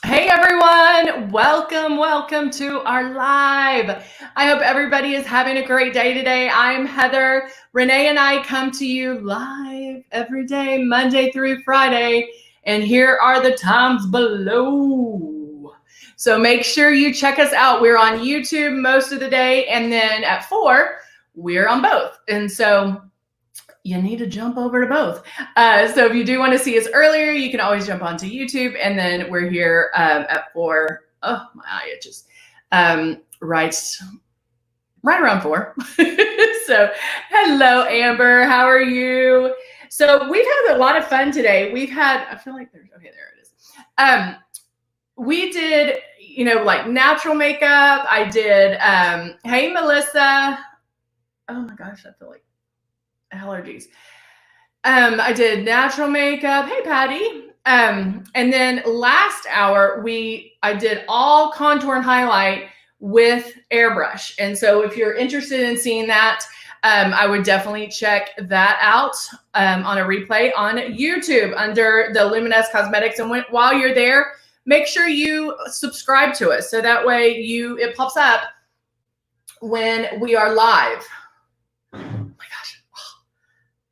Hey everyone, welcome to our live. I hope everybody is having a great day today. I'm Heather. Renee and I come to you live every day, Monday through Friday, and here are the times below. So make sure you check us out. We're on YouTube most of the day, and then at 4, we're on both. And so you need to jump over to both. So if you do want to see us earlier, you can always jump onto YouTube, and then we're here at 4. Oh, my eye itches. Right around 4. So hello, Amber. How are you? So we've had a lot of fun today. I feel like okay, there it is. We did, like natural makeup. I did, hey, Melissa. Oh my gosh, I feel like allergies. I did natural makeup. Hey, Patty. And then last hour, I did all contour and highlight with Airbrush. And so if you're interested in seeing that, I would definitely check that out on a replay on YouTube under the Luminous Cosmetics. And while you're there, make sure you subscribe to us. So that way it pops up when we are live. Oh my gosh.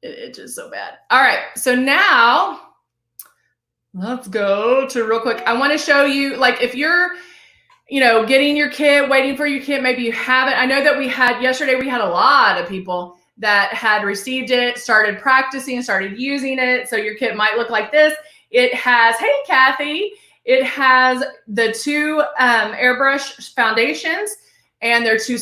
It's just so bad. All right. So now let's go to real quick. I want to show you, like, if you're, getting your kit, waiting for your kit, maybe you haven't. I know that yesterday we had a lot of people that had received it, started practicing, started using it. So your kit might look like this. It has, hey, Kathy, it has the 2 Airbrush foundations, and they're 2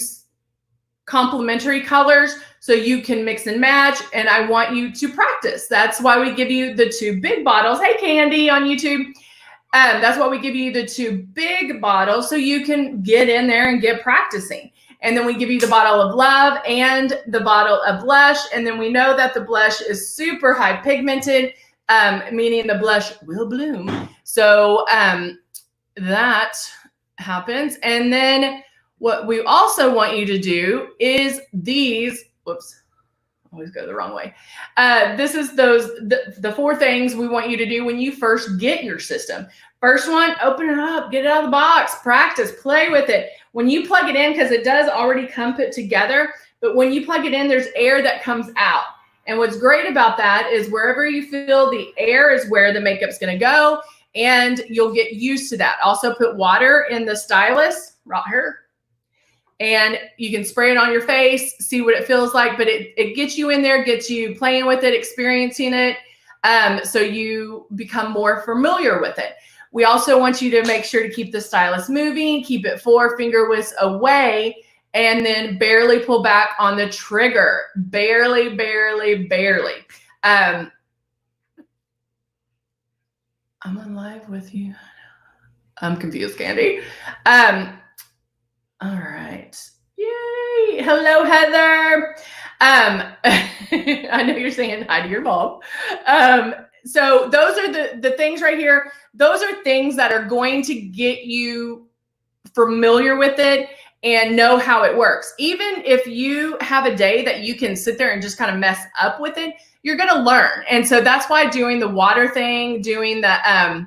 complementary colors, so you can mix and match, and I want you to practice. That's why we give you the 2 big bottles. Hey, Candy on YouTube. That's why we give you the 2 big bottles, so you can get in there and get practicing. And then we give you the bottle of love and the bottle of blush, and then we know that the blush is super high pigmented, meaning the blush will bloom. So that happens. And then what we also want you to do is these, whoops, always go the wrong way. This is the 4 things we want you to do when you first get your system. First one, open it up, get it out of the box, practice, play with it. When you plug it in, because it does already come put together, but when you plug it in, there's air that comes out. And what's great about that is wherever you feel the air is where the makeup's gonna go, and you'll get used to that. Also put water in the stylus right here, and you can spray it on your face, see what it feels like, but it gets you in there, gets you playing with it, experiencing it, so you become more familiar with it. We also want you to make sure to keep the stylus moving, keep it 4 finger widths away, and then barely pull back on the trigger. Barely, barely, barely. I'm on live with you. I'm confused, Candy. All right. Yay. Hello, Heather. I know you're saying hi to your mom. So those are the things right here. Those are things that are going to get you familiar with it and know how it works. Even if you have a day that you can sit there and just kind of mess up with it, you're going to learn. And so that's why doing the water thing, doing the,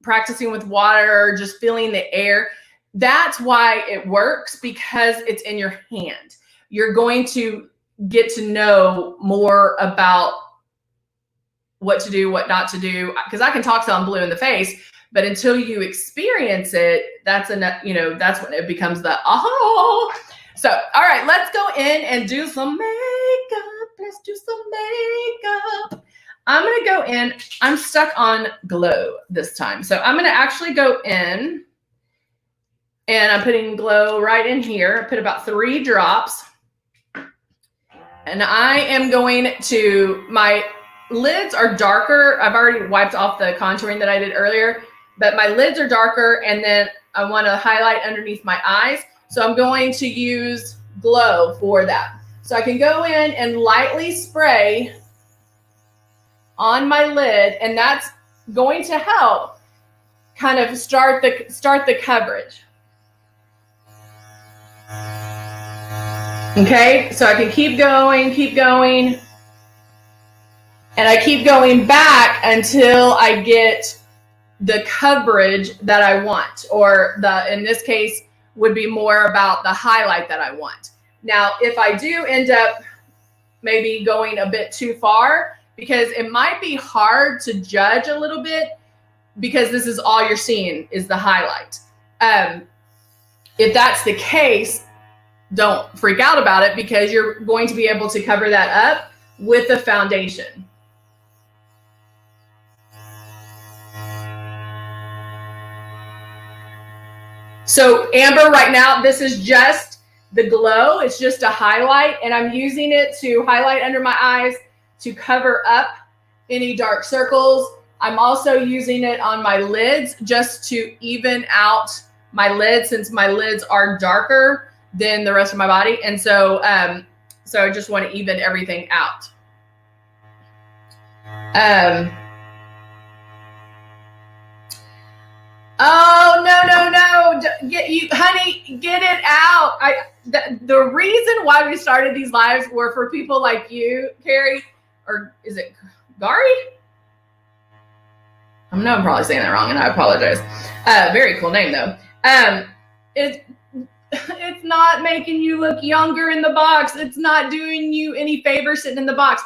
practicing with water, just feeling the air, that's why it works, because it's in your hand. You're going to get to know more about what to do, what not to do, because I can talk till I'm blue in the face, but until you experience it, that's when it becomes the oh. So, all right, let's go in and do some makeup. Let's do some makeup. I'm going to go in. I'm stuck on glow this time. So I'm going to actually go in, and I'm putting glow right in here. I put about 3 drops. And I am going to, my lids are darker. I've already wiped off the contouring that I did earlier, but my lids are darker, and then I want to highlight underneath my eyes. So I'm going to use glow for that. So I can go in and lightly spray on my lid, and that's going to help kind of start the coverage. Okay, so I can keep going, and I keep going back until I get the coverage that I want, or in this case would be more about the highlight that I want. Now, if I do end up maybe going a bit too far, because it might be hard to judge a little bit, because this is all you're seeing is the highlight. If that's the case, don't freak out about it, because you're going to be able to cover that up with the foundation. So Amber, right now, this is just the glow. It's just a highlight, and I'm using it to highlight under my eyes to cover up any dark circles. I'm also using it on my lids just to even out my lids, since my lids are darker than the rest of my body. And so, so I just want to even everything out. Oh, no. Honey, get it out. The reason why we started these lives were for people like you, Carrie, or is it Gary? I know I'm probably saying that wrong, and I apologize. Very cool name, though. It's not making you look younger in the box. It's not doing you any favor sitting in the box.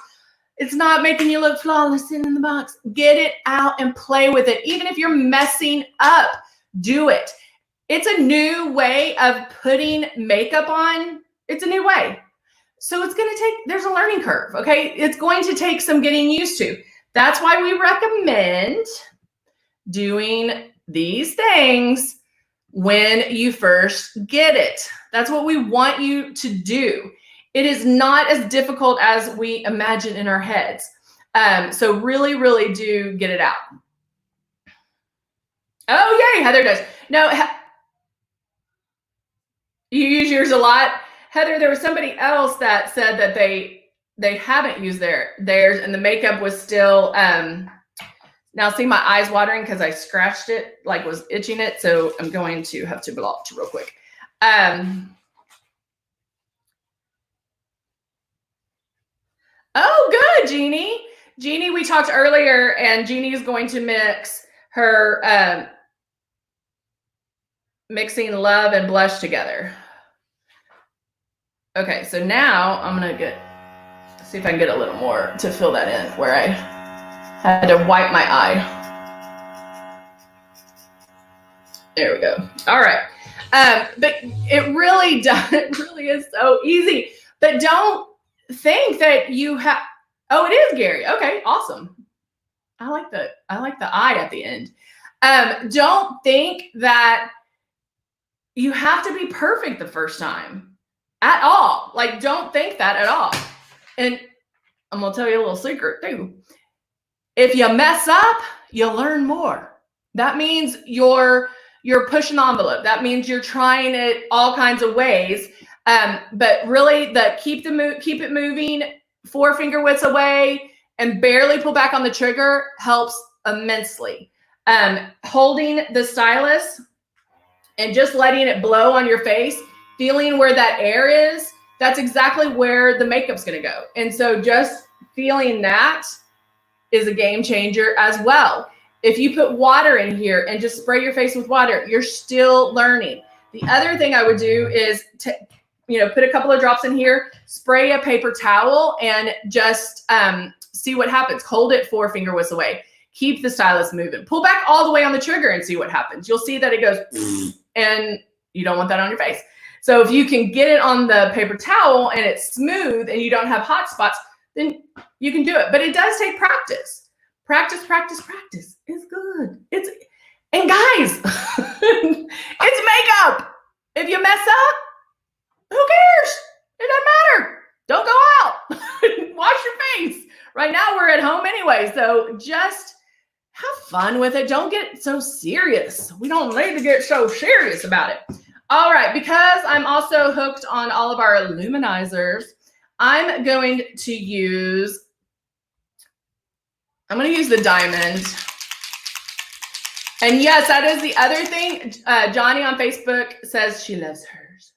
It's not making you look flawless sitting in the box. Get it out and play with it. Even if you're messing up, do it. It's a new way of putting makeup on. It's a new way. So it's going to take, there's a learning curve, okay? It's going to take some getting used to. That's why we recommend doing these things when you first get it. That's what we want you to do. It is not as difficult as we imagine in our heads. So really, really do get it out. Oh, yay, Heather does. No, you use yours a lot. Heather, there was somebody else that said that they haven't used theirs, and the makeup was still, now see my eyes watering because I scratched it, like was itching it. So I'm going to have to blot real quick. Oh, good, Jeannie. Jeannie, we talked earlier, and Jeannie is going to mix her mixing Love and Blush together. Okay, so now I'm going to see if I can get a little more to fill that in where I had to wipe my eye. There we go. All right. But it really does. It really is so easy. But don't think that you have. Oh, it is Gary. Okay, awesome. I like the eye at the end. Don't think that you have to be perfect the first time at all. Like, don't think that at all. And I'm gonna tell you a little secret too. If you mess up, you learn more. That means you're pushing the envelope. That means you're trying it all kinds of ways. But really, keep it moving 4 finger widths away and barely pull back on the trigger helps immensely. Holding the stylus and just letting it blow on your face, feeling where that air is, that's exactly where the makeup's gonna go. And so just feeling that is a game changer as well. If you put water in here and just spray your face with water, you're still learning. The other thing I would do is put a couple of drops in here, spray a paper towel, and just see what happens. Hold it 4 finger widths away. Keep the stylus moving. Pull back all the way on the trigger and see what happens. You'll see that it goes, and you don't want that on your face. So if you can get it on the paper towel and it's smooth and you don't have hot spots, then you can do it. But it does take practice. Practice is good. And guys, it's makeup. If you mess up, who cares? It doesn't matter. Don't go out. Wash your face. Right now we're at home anyway, so just have fun with it. Don't get so serious. We don't need to get so serious about it. All right, because I'm also hooked on all of our Illuminizers, I'm going to use the diamond. And yes, that is the other thing. Johnny on Facebook says she loves hers.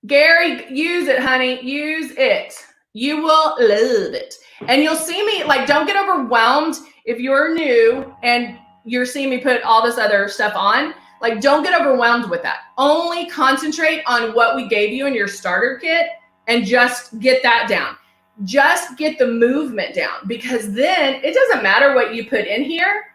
Gary, use it, honey. Use it. You will love it. And you'll see me, like, don't get overwhelmed if you're new and you're seeing me put all this other stuff on. Like, don't get overwhelmed with that. Only concentrate on what we gave you in your starter kit and just get that down. Just get the movement down, because then it doesn't matter what you put in here.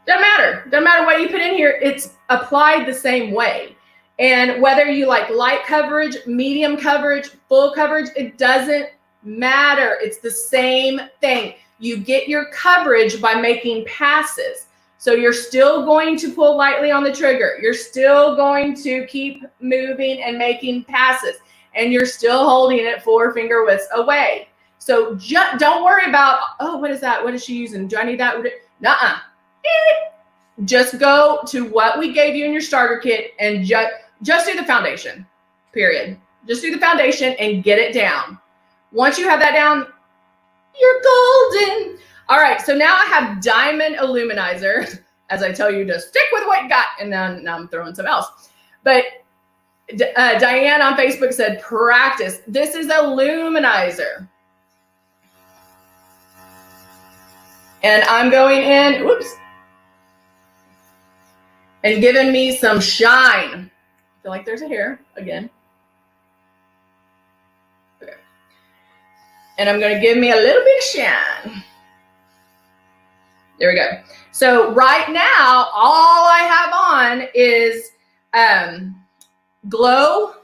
Doesn't matter. Doesn't matter what you put in here. It's applied the same way. And whether you like light coverage, medium coverage, full coverage, it doesn't matter. It's the same thing. You get your coverage by making passes. So you're still going to pull lightly on the trigger. You're still going to keep moving and making passes. And you're still holding it 4 finger widths away. So don't worry about, oh, what is that? What is she using? Do I need that? Nuh-uh. Just go to what we gave you in your starter kit and just do the foundation, period. Just do the foundation and get it down. Once you have that down, you're golden. All right, so now I have Diamond Illuminizer, as I tell you to stick with what you got, and then now I'm throwing some else. But Diane on Facebook said, practice. This is Illuminizer. And I'm going in, whoops, and giving me some shine. I feel like there's a hair again. Okay. And I'm going to give me a little bit of shine. There we go. So right now, all I have on is Glow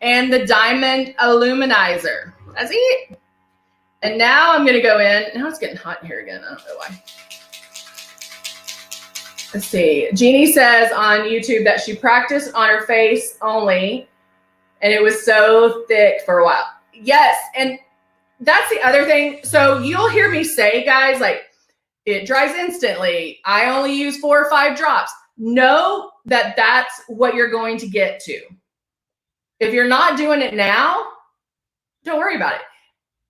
and the Diamond Illuminizer. That's it. And now I'm going to go in. Now it's getting hot in here again. I don't know why. Let's see. Jeannie says on YouTube that she practiced on her face only, and it was so thick for a while. Yes, and that's the other thing. So you'll hear me say, guys, like, it dries instantly. I only use 4 or 5 drops. Know that that's what you're going to get to. If you're not doing it now, don't worry about it.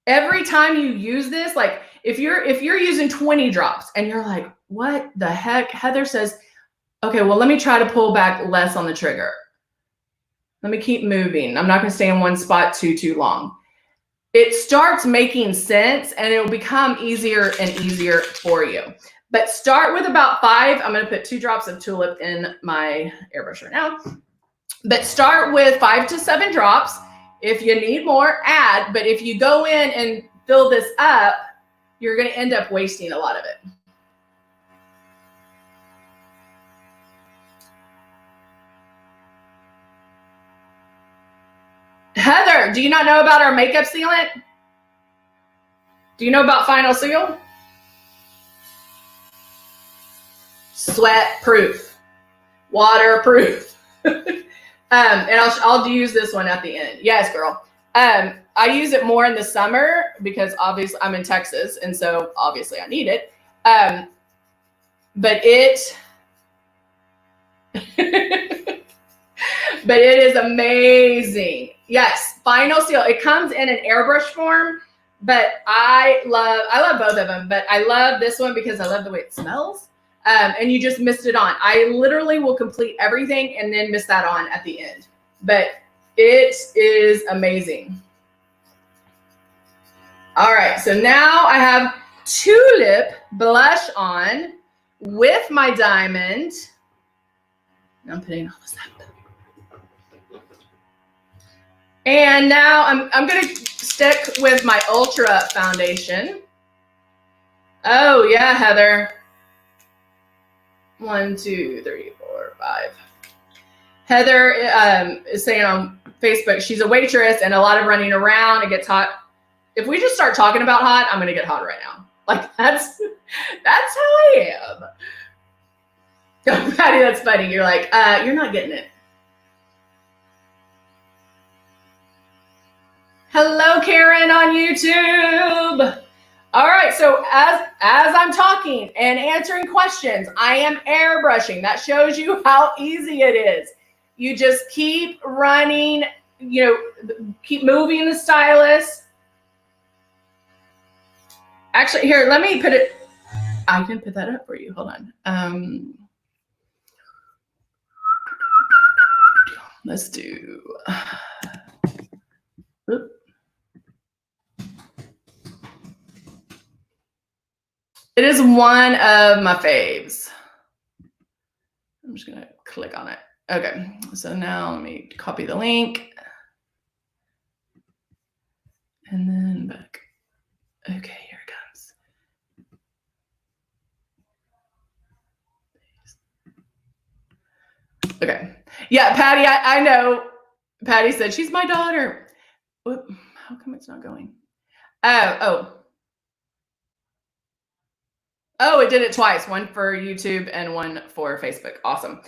Every time you use this, like if you're using 20 drops and you're like, what the heck? Heather says, okay, well, let me try to pull back less on the trigger. Let me keep moving. I'm not going to stay in one spot too long. It starts making sense and it'll become easier and easier for you. But start with about 5. I'm going to put 2 drops of tulip in my airbrush right now. But start with 5 to 7 drops. If you need more, add. But if you go in and fill this up, you're going to end up wasting a lot of it. Heather, do you not know about our makeup sealant? Do you know about Final Seal? Sweat proof, waterproof. And I'll use this one at the end. Yes, girl. I use it more in the summer because obviously I'm in Texas, and so obviously I need it. But it but it is amazing. Yes, Final Seal. It comes in an airbrush form, but I love both of them, but I love this one because I love the way it smells. And you just mist it on. I literally will complete everything and then mist that on at the end. But it is amazing. All right, so now I have Tulip blush on with my diamond. I'm putting all this up. And now I'm going to stick with my Ultra foundation. Oh, yeah, Heather. 1, 2, 3, 4, 5. Heather is saying on Facebook, she's a waitress and a lot of running around. It gets hot. If we just start talking about hot, I'm going to get hot right now. Like, that's how I am. Oh, Patty, that's funny. You're like, you're not getting it. Hello, Karen on YouTube. All right, so as I'm talking and answering questions, I am airbrushing. That shows you how easy it is. You just keep running, keep moving the stylus. Actually, here, let me put it. I can put that up for you. Hold on. Let's do. Oop. It is one of my faves. just going to click on it. Okay, so now let me copy the link. And then back. Okay, here it comes. Okay. Yeah, Patty, I know. Patty said, she's my daughter. Whoop, how come it's not going? Oh, it did it twice. One for YouTube and one for Facebook. Awesome.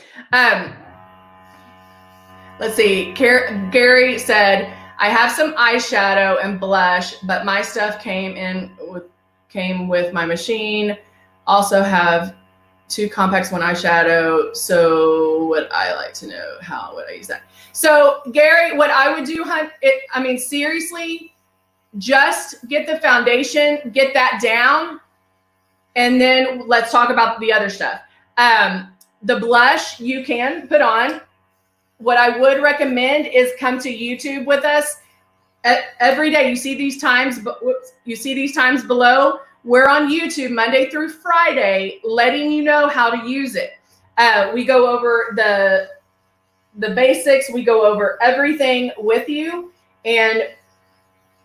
Let's see. Gary said, I have some eyeshadow and blush, but my stuff came with my machine. Also have 2 compacts, 1 eyeshadow. So would I like to know how would I use that? So Gary, what I would do, seriously, just get the foundation, get that down, and then let's talk about the other stuff. The blush you can put on. What I would recommend is come to YouTube with us every day. You see these times, below. We're on YouTube Monday through Friday, letting you know how to use it. We go over the basics. We go over everything with you, and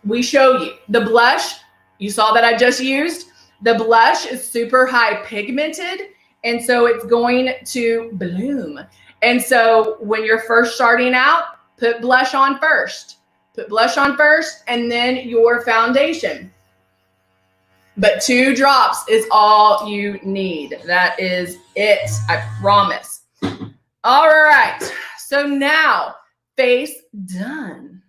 we show you the blush. You saw that I just used. The blush is super high pigmented, and so it's going to bloom. And so when you're first starting out, put blush on first. Put blush on first and then your foundation. But 2 drops is all you need. That is it, I promise. All right, so now face done.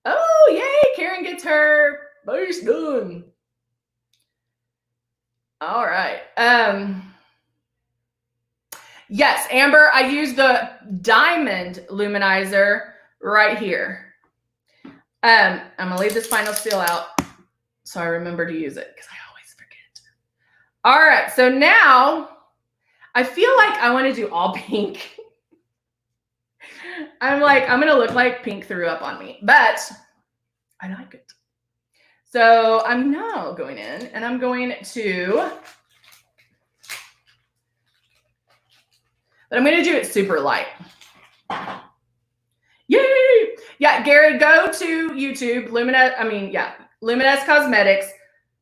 Oh, yay, Karen gets her face done. All right. Yes, Amber, I use the diamond luminizer right here. I'm going to leave this final seal out so I remember to use it because I always forget. All right, so now I feel like I want to do all pink. I'm going to look like pink threw up on me, but I like it. So I'm now going in and I'm going to... But I'm going to do it super light. Yay! Yeah, Gary, go to YouTube, Luminous Cosmetics,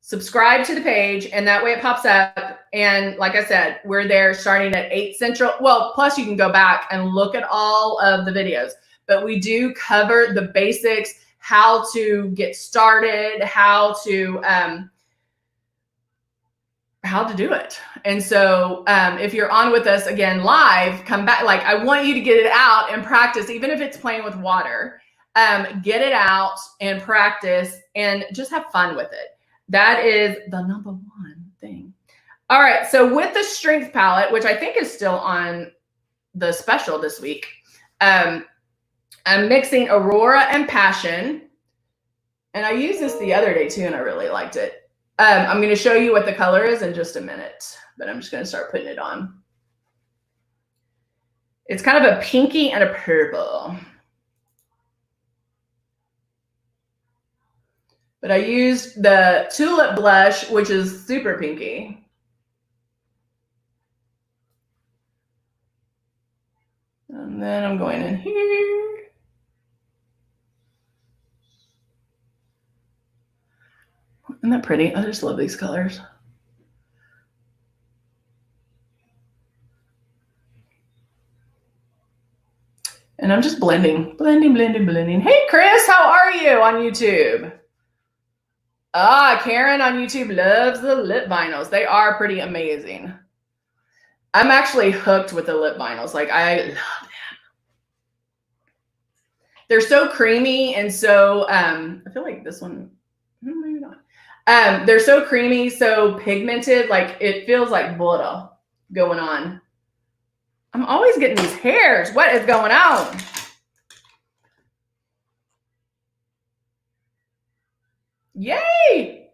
subscribe to the page, and that way it pops up. And like I said, we're there starting at 8 Central. Well, plus you can go back and look at all of the videos. But we do cover the basics, how to get started, how to do it. And so if you're on with us again live, come back. Like, I want you to get it out and practice, even if it's playing with water. Get it out and practice and just have fun with it. That is the number one thing. All right, so with the strength palette, which I think is still on the special this week, I'm mixing Aurora and Passion. And I used this the other day too, and I really liked it. I'm going to show you what the color is in just a minute, but I'm just going to start putting it on. It's kind of a pinky and a purple. But I used the Tulip blush, which is super pinky. And then I'm going in here. Isn't that pretty? I just love these colors. And I'm just blending. Hey, Chris, how are you on YouTube? Karen on YouTube loves the lip vinyls. They are pretty amazing. I'm actually hooked with the lip vinyls. Like, I love them. They're so creamy and so, I feel like this one, maybe not. They're so creamy, so pigmented, like it feels like butter going on. I'm always getting these hairs. What is going on? Yay!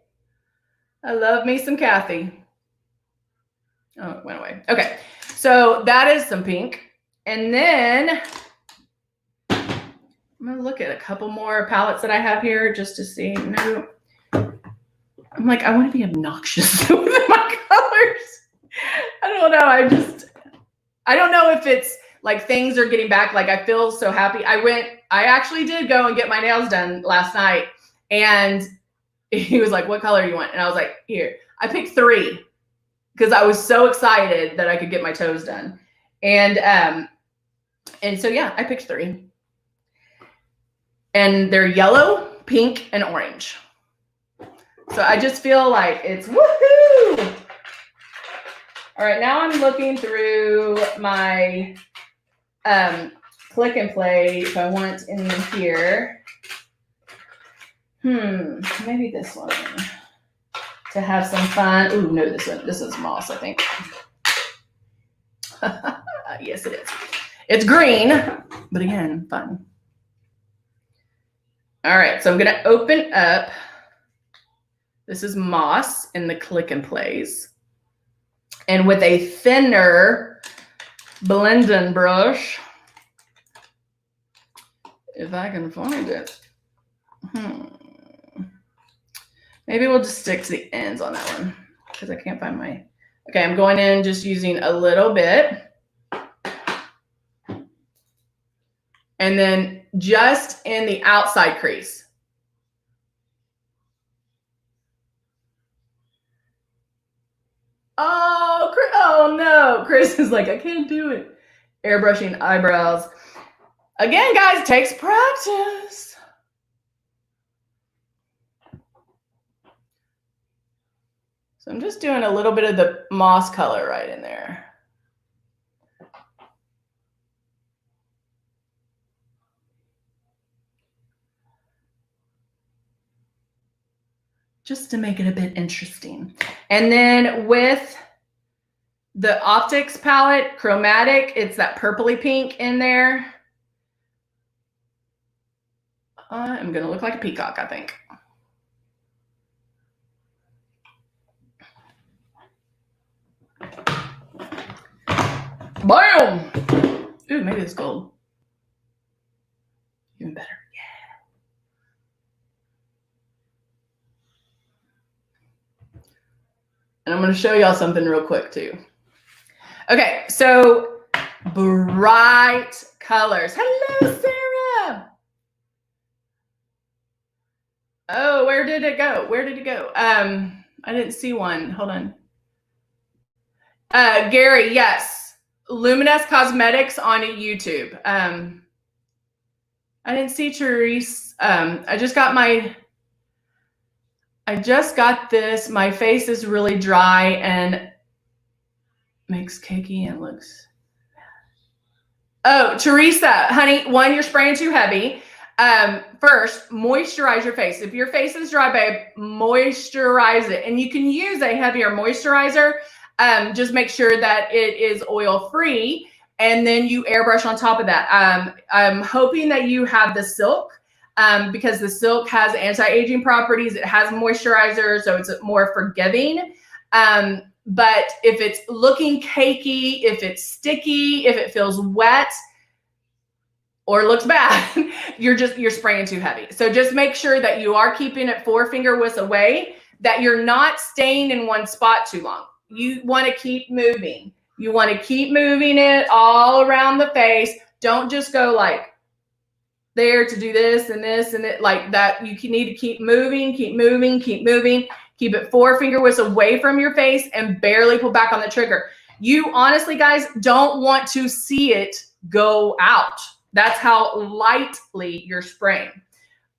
I love me some Kathy. Oh, it went away. Okay, so that is some pink. And then I'm going to look at a couple more palettes that I have here just to see. No. I'm like, I want to be obnoxious with my colors. I don't know. I don't know if it's like things are getting back. Like I feel so happy. I actually did go and get my nails done last night, and he was like, what color do you want? And I was like, here. I picked 3 because I was so excited that I could get my toes done. And so yeah, I picked 3. And they're yellow, pink, and orange. So I just feel like it's woohoo. All right, now I'm looking through my click and play if I want in here. Maybe this one to have some fun. Ooh, no, this one. This one's moss, I think. Yes, it is. It's green, but again, fun. All right, so I'm going to open up. This is moss in the click and plays. And with a thinner blending brush, if I can find it. Maybe we'll just stick to the ends on that one because I can't find my. Okay, I'm going in just using a little bit. And then just in the outside crease. Oh no. Chris is like, I can't do it. Airbrushing eyebrows. Again, guys, it takes practice. So I'm just doing a little bit of the moss color right in there. Just to make it a bit interesting. And then with the Optics palette, Chromatic, it's that purpley pink in there. I'm going to look like a peacock, I think. Bam! Ooh, maybe it's gold. Even better. Yeah. And I'm going to show y'all something real quick too. Okay, so bright colors. Hello, Sarah. Oh, where did it go? Where did it go? I didn't see one. Hold on. Gary, yes. Luminous Cosmetics on YouTube. I didn't see Therese. I just got this. My face is really dry and makes cakey and looks. Oh, Teresa, honey, one, you're spraying too heavy. First, moisturize your face. If your face is dry, babe, moisturize it. And you can use a heavier moisturizer. Just make sure that it is oil-free, and then you airbrush on top of that. I'm hoping that you have the silk, because the silk has anti-aging properties. It has moisturizer, so it's more forgiving. But if it's looking cakey, if it's sticky, if it feels wet or looks bad, you're spraying too heavy. So just make sure that you are keeping it 4 finger widths away, that you're not staying in one spot too long. You want to keep moving. You want to keep moving it all around the face. Don't just go like there to do this and this and it like that. You need to keep moving, keep moving, keep moving. Keep it 4 finger widths away from your face and barely pull back on the trigger. You honestly, guys, don't want to see it go out. That's how lightly you're spraying.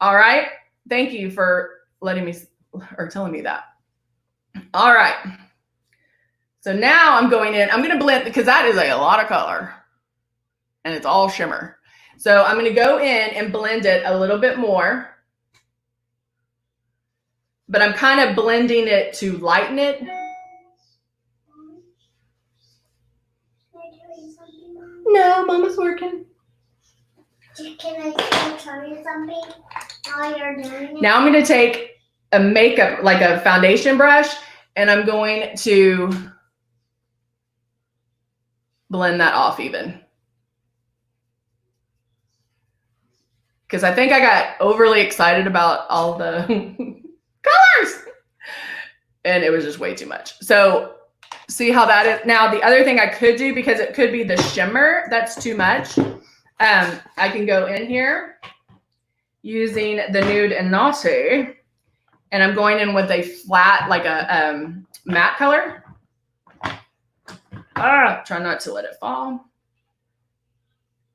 All right. Thank you for letting me or telling me that. All right. So now I'm going in. I'm going to blend because that is a lot of color and it's all shimmer. So I'm going to go in and blend it a little bit more. But I'm kind of blending it to lighten it. No, Mama's working. Can I tell you something while you're doing it? Now I'm going to take a makeup, like a foundation brush, and I'm going to blend that off even. Because I think I got overly excited about all the colors. And it was just way too much. So See how that is? Now, the other thing I could do, because it could be the shimmer that's too much, I can go in here using the Nude and Naughty, and I'm going in with a flat, like a matte color. Try not to let it fall.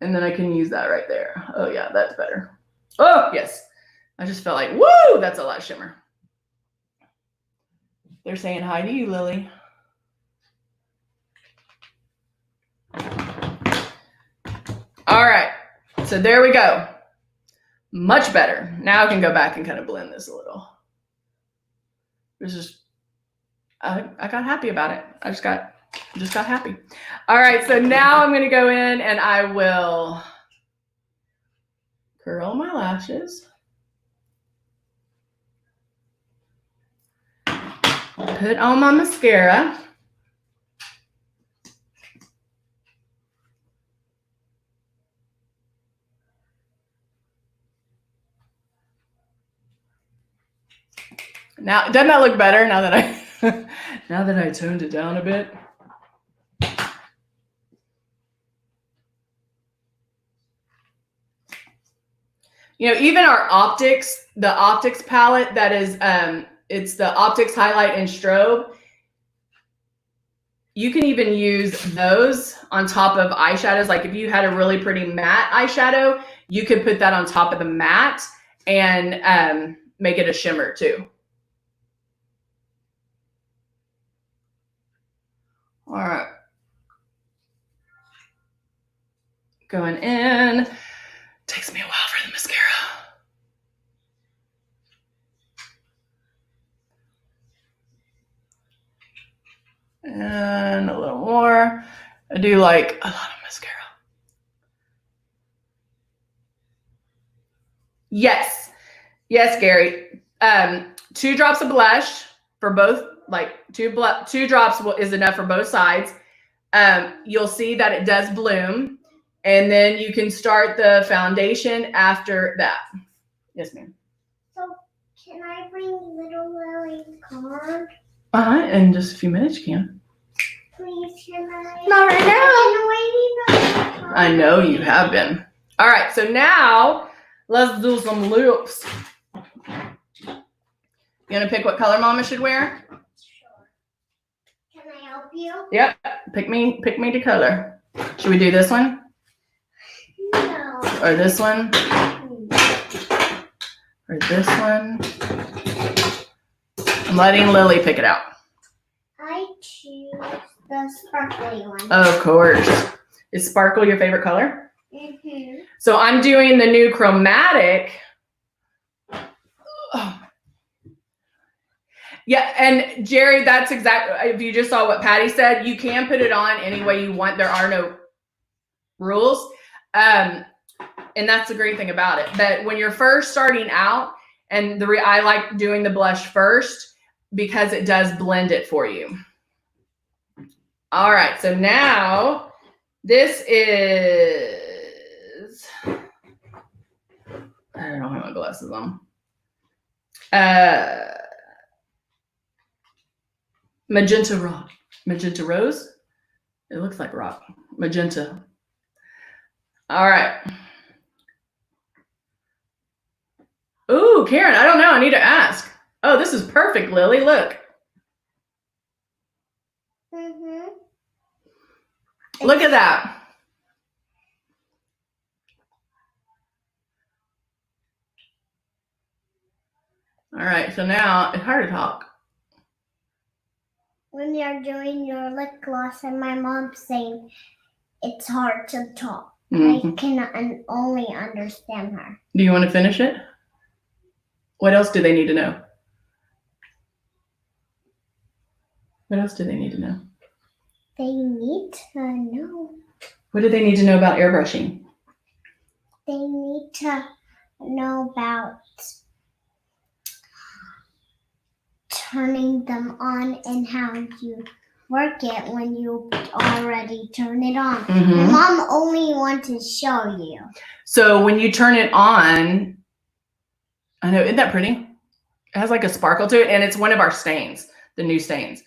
And then I can use that right there. Oh, yeah, that's better. Oh, yes. I just felt like, woo, that's a lot of shimmer. They're saying hi to you, Lily. All right, so there we go. Much better. Now I can go back and kind of blend this a little. This is, I got happy about it. I just got happy. All right, so now I'm gonna go in and I will curl my lashes. Put on my mascara. Now, doesn't that look better now that I toned it down a bit? You know, even our optics, the optics palette that is, it's the optics highlight and strobe. You can even use those on top of eyeshadows. Like if you had a really pretty matte eyeshadow, you could put that on top of the matte and make it a shimmer too. All right. Going in. Takes me a while for the mascara. And a little more. I do like a lot of mascara. Yes. Yes, Gary. 2 drops of blush for both, like 2 drops is enough for both sides. You'll see that it does bloom. And then you can start the foundation after that. Yes, ma'am. So can I bring little Lily's card? In just a few minutes you can. Please, can I? Not right now. I've been waiting on I know you have been. All right, so now let's do some lips. You gonna pick what color Mama should wear? Sure. Can I help you? Yep. Pick me the color. Should we do this one? No. Or this one? Or this one? I'm letting Lily pick it out. I choose the sparkly one. Of course. Is sparkle your favorite color? Mm-hmm. So I'm doing the new chromatic. Oh. Yeah, and Jerry, that's exactly, if you just saw what Patty said, you can put it on any way you want. There are no rules. And that's the great thing about it. But when you're first starting out, and I like doing the blush first because it does blend it for you. All right, so now this is, I don't have my glasses on. Magenta rock, magenta rose. It looks like rock, magenta. All right. Ooh, Karen, I don't know. I need to ask. Oh, this is perfect, Lily. Look. Mm-hmm. Look at that. All right, so now it's hard to talk. When you're doing your lip gloss and my mom's saying it's hard to talk. Mm-hmm. I can only understand her. Do you want to finish it? What else do they need to know? What else do they need to know? They need to know. What do they need to know about airbrushing? They need to know about turning them on and how you work it when you already turn it on. Mm-hmm. My mom only wants to show you. So when you turn it on, I know, isn't that pretty? It has like a sparkle to it, and it's one of our stains, the new stains.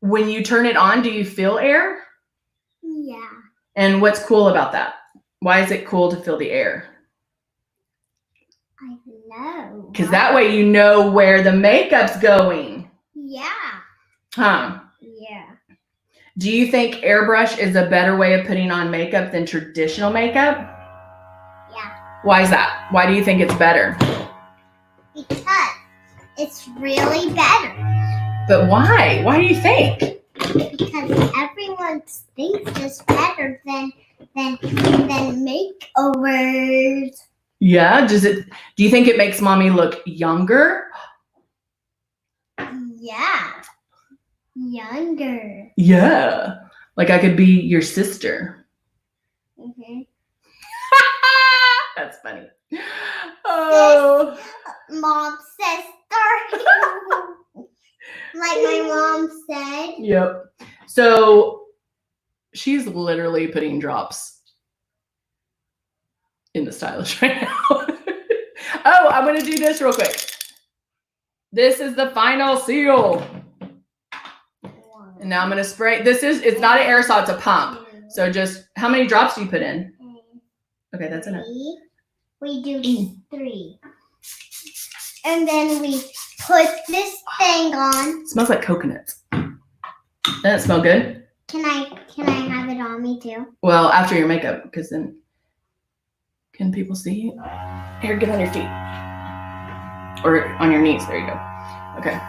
When you turn it on, do you feel air? Yeah. And what's cool about that? Why is it cool to feel the air? I know. Because that way you know where the makeup's going. Yeah. Huh? Yeah. Do you think airbrush is a better way of putting on makeup than traditional makeup? Yeah. Why is that? Why do you think it's better? Because it's really better. But why? Why do you think? Because everyone thinks it's better than makeovers. Yeah. Do you think it makes mommy look younger? Yeah. Younger. Yeah. Like I could be your sister. Mm-hmm. That's funny. Oh. Mom's sister. Like my mom said. Yep. So she's literally putting drops in the stylish right now. Oh, I'm going to do this real quick. This is the final seal. And now I'm going to spray. It's not an aerosol, it's a pump. So just, how many drops do you put in? Okay, that's enough. We do 3. And then we put this thing on. It smells like coconuts. Doesn't it smell good? Can I have it on me too? Well, after your makeup, because then can people see you? Here, get on your feet. Or on your knees. There you go. Okay.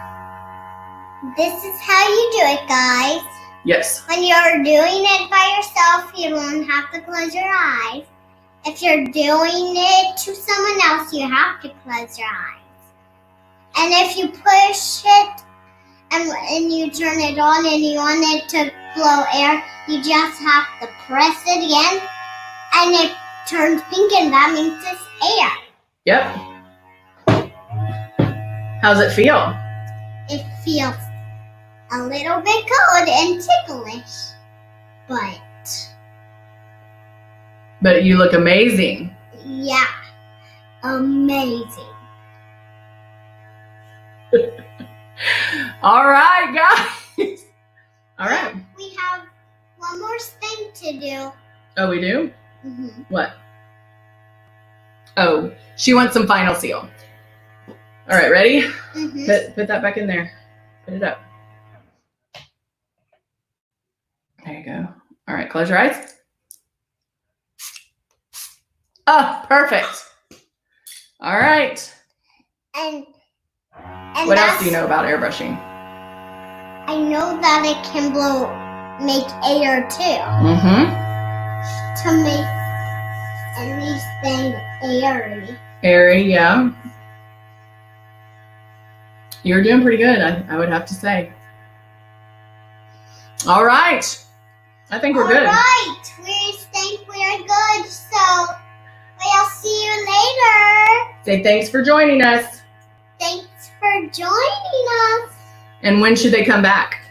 This is how you do it, guys. Yes. When you're doing it by yourself, you don't have to close your eyes. If you're doing it to someone else, you have to close your eyes. And if you push it and you turn it on and you want it to blow air, you just have to press it again and it turns pink and that means it's air. Yep. How's it feel? It feels a little bit cold and ticklish, But you look amazing. Yeah, amazing. All right, guys. All right. We have one more thing to do. Oh, we do? Mm-hmm. What? Oh, she wants some final seal. All right, ready? Mm-hmm. Put that back in there. Put it up. There you go. All right, close your eyes. Oh, perfect. All right. And what else do you know about airbrushing? I know that it can make air too. Mm-hmm. To make anything airy. Airy, yeah. You're doing pretty good, I would have to say. All right. I think we're good. All right. We think we're good. So we'll see you later. Say thanks for joining us. Thanks for joining us. And when should they come back?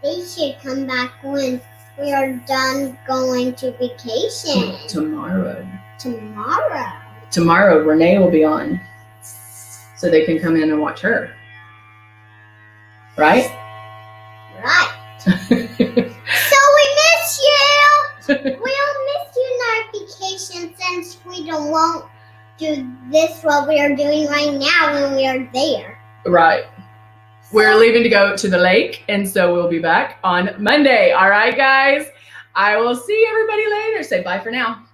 They should come back when we are done going to vacation. Tomorrow. Tomorrow, Renee will be on. So they can come in and watch her. Right? Right. So we miss you. We'll miss you in our vacation since we won't do this what we are doing right now when we are there. Right. We're leaving to go to the lake, and so we'll be back on Monday. All right, guys? I will see everybody later. Say bye for now.